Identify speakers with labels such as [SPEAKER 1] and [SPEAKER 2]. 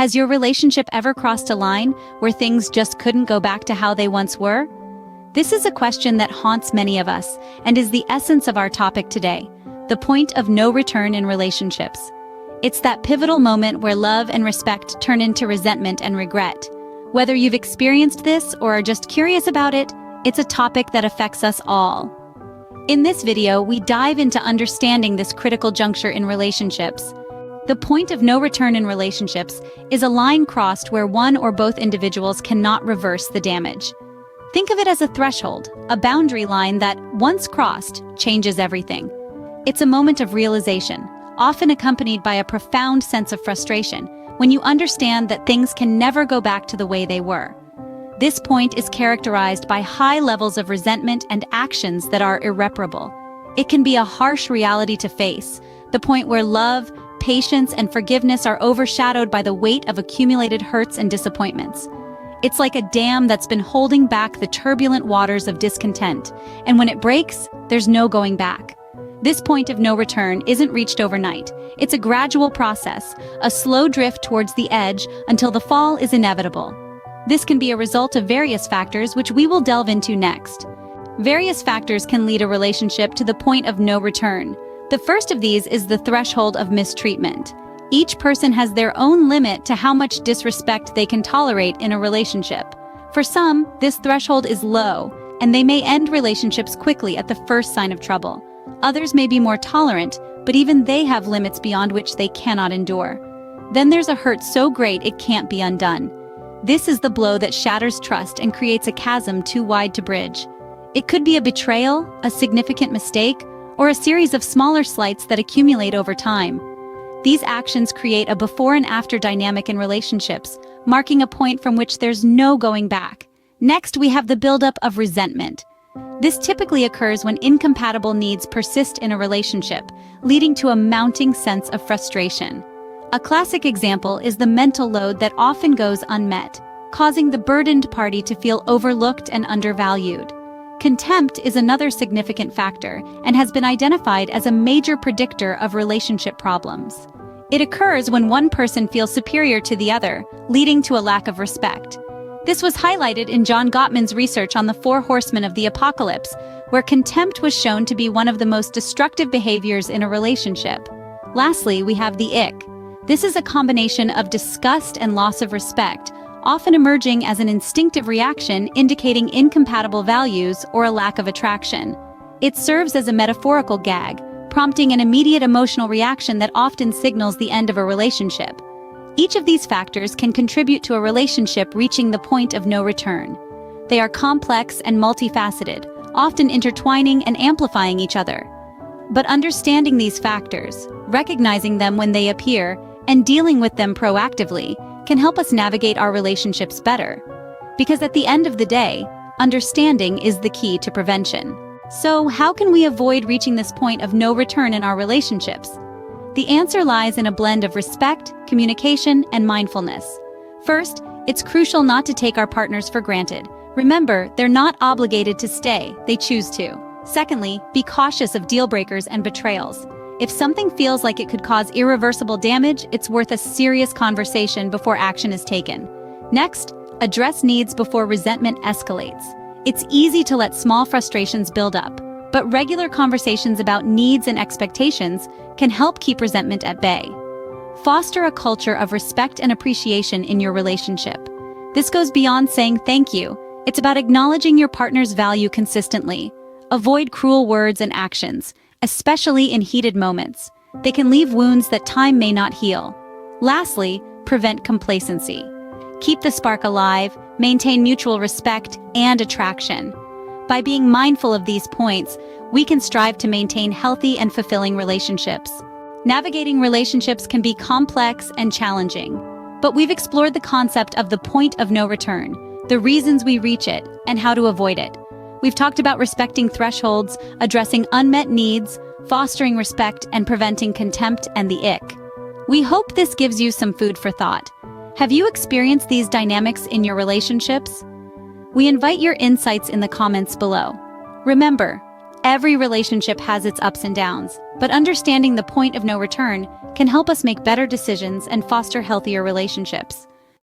[SPEAKER 1] Has your relationship ever crossed a line where things just couldn't go back to how they once were? This is a question that haunts many of us and is the essence of our topic today, the point of no return in relationships. It's that pivotal moment where love and respect turn into resentment and regret. Whether you've experienced this or are just curious about it, it's a topic that affects us all. In this video, we dive into understanding this critical juncture in relationships. The point of no return in relationships is a line crossed where one or both individuals cannot reverse the damage. Think of it as a threshold, a boundary line that, once crossed, changes everything. It's a moment of realization, often accompanied by a profound sense of frustration, when you understand that things can never go back to the way they were. This point is characterized by high levels of resentment and actions that are irreparable. It can be a harsh reality to face, the point where love, patience, and forgiveness are overshadowed by the weight of accumulated hurts and disappointments. It's like a dam that's been holding back the turbulent waters of discontent, and when it breaks, there's no going back. This point of no return isn't reached overnight. It's a gradual process, a slow drift towards the edge until the fall is inevitable. This can be a result of various factors, which we will delve into next. Various factors can lead a relationship to the point of no return. The first of these is the threshold of mistreatment. Each person has their own limit to how much disrespect they can tolerate in a relationship. For some, this threshold is low, and they may end relationships quickly at the first sign of trouble. Others may be more tolerant, but even they have limits beyond which they cannot endure. Then there's a hurt so great it can't be undone. This is the blow that shatters trust and creates a chasm too wide to bridge. It could be a betrayal, a significant mistake, or a series of smaller slights that accumulate over time. These actions create a before and after dynamic in relationships, marking a point from which there's no going back. Next, we have the buildup of resentment. This typically occurs when incompatible needs persist in a relationship, leading to a mounting sense of frustration. A classic example is the mental load that often goes unmet, causing the burdened party to feel overlooked and undervalued. Contempt is another significant factor and has been identified as a major predictor of relationship problems. It occurs when one person feels superior to the other, leading to a lack of respect. This was highlighted in John Gottman's research on the 4 horsemen of the apocalypse, where contempt was shown to be one of the most destructive behaviors in a relationship. Lastly, we have the ick. This is a combination of disgust and loss of respect, often emerging as an instinctive reaction indicating incompatible values or a lack of attraction. It serves as a metaphorical gag, prompting an immediate emotional reaction that often signals the end of a relationship. Each of these factors can contribute to a relationship reaching the point of no return. They are complex and multifaceted, often intertwining and amplifying each other. But understanding these factors, recognizing them when they appear, and dealing with them proactively can help us navigate our relationships better. Because at the end of the day, understanding is the key to prevention. So, how can we avoid reaching this point of no return in our relationships? The answer lies in a blend of respect, communication, and mindfulness. First, it's crucial not to take our partners for granted. Remember, they're not obligated to stay, they choose to. Secondly, be cautious of deal breakers and betrayals. If something feels like it could cause irreversible damage, it's worth a serious conversation before action is taken. Next, address needs before resentment escalates. It's easy to let small frustrations build up, but regular conversations about needs and expectations can help keep resentment at bay. Foster a culture of respect and appreciation in your relationship. This goes beyond saying thank you. It's about acknowledging your partner's value consistently. Avoid cruel words and actions, especially in heated moments. They can leave wounds that time may not heal. Lastly, prevent complacency. Keep the spark alive, maintain mutual respect and attraction. By being mindful of these points, we can strive to maintain healthy and fulfilling relationships. Navigating relationships can be complex and challenging, but we've explored the concept of the point of no return, the reasons we reach it, and how to avoid it. We've talked about respecting thresholds, addressing unmet needs, fostering respect, and preventing contempt and the ick. We hope this gives you some food for thought. Have you experienced these dynamics in your relationships? We invite your insights in the comments below. Remember, Every relationship has its ups and downs, but understanding the point of no return can help us make better decisions and foster healthier relationships.